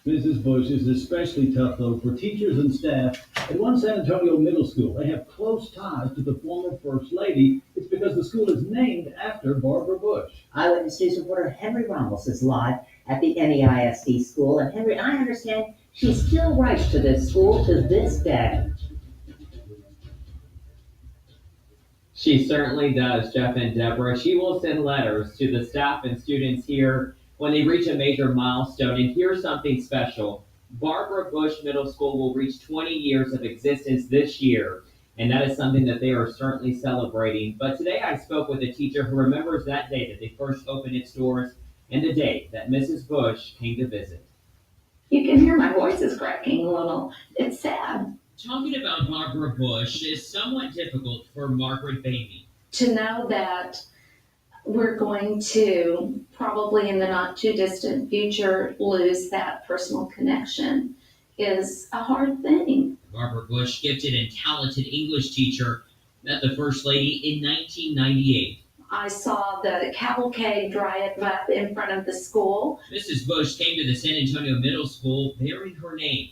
Mrs. Bush is especially tough, though, for teachers and staff at one San Antonio middle school. They have close ties to the former First Lady. It's because the school is named after Barbara Bush. Eyewitness News reporter Henry Ramos is live at the NEISD school. And Henry, I understand she still writes to this school to this day. She certainly does, Jeff and Deborah. She will send letters to the staff and students here when they reach a major milestone. And here's something special. Barbara Bush Middle School will reach 20 years of existence this year, and that is something that they are certainly celebrating. But today I spoke with a teacher who remembers that day that they first opened its doors and the day that Mrs. Bush came to visit. You can hear my voice is cracking a little. It's sad Talking about Barbara Bush is somewhat difficult for Margaret Bainey. to know that we're going to probably in the not too distant future lose that personal connection is a hard thing. Barbara Bush, gifted and talented English teacher, met the First Lady in 1998. I saw the cavalcade drive up in front of the school. Mrs. Bush came to the San Antonio Middle School bearing her name.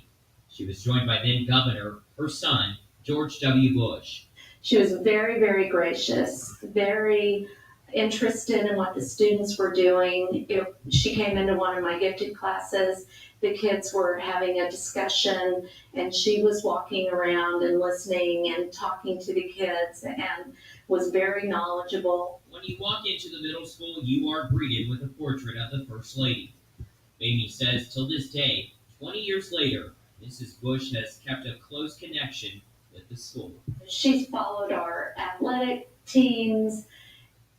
She was joined by then Governor, her son, George W. Bush. She was very, very gracious, very interested in what the students were doing. She came into one of my gifted classes. The kids were having a discussion, and she was walking around and listening and talking to the kids and was very knowledgeable. When you walk into the middle school, you are greeted with a portrait of the First Lady. Bainey says till this day, 20 years later, Mrs. Bush has kept a close connection with the school. She's followed our athletic teams.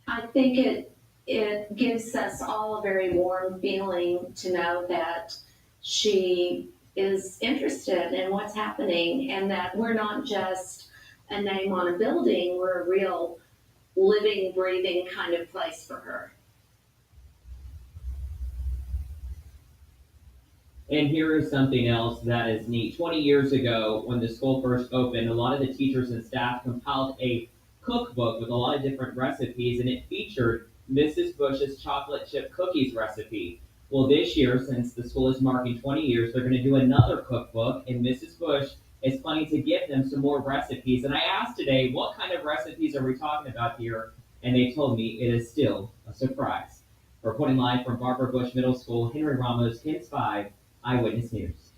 I think it gives us all a very warm feeling to know that she is interested in what's happening and that we're not just a name on a building, we're a real living, breathing kind of place for her. And here is something else that is neat. 20 years ago, when the school first opened, a lot of the teachers and staff compiled a cookbook with a lot of different recipes, and it featured Mrs. Bush's chocolate chip cookies recipe. Well, this year, since the school is marking 20 years, they're going to do another cookbook, and Mrs. Bush is planning to give them some more recipes. And I asked today, what kind of recipes are we talking about here? And they told me it is still a surprise. Reporting live from Barbara Bush Middle School, Henry Ramos, KINS 5, Eyewitness News.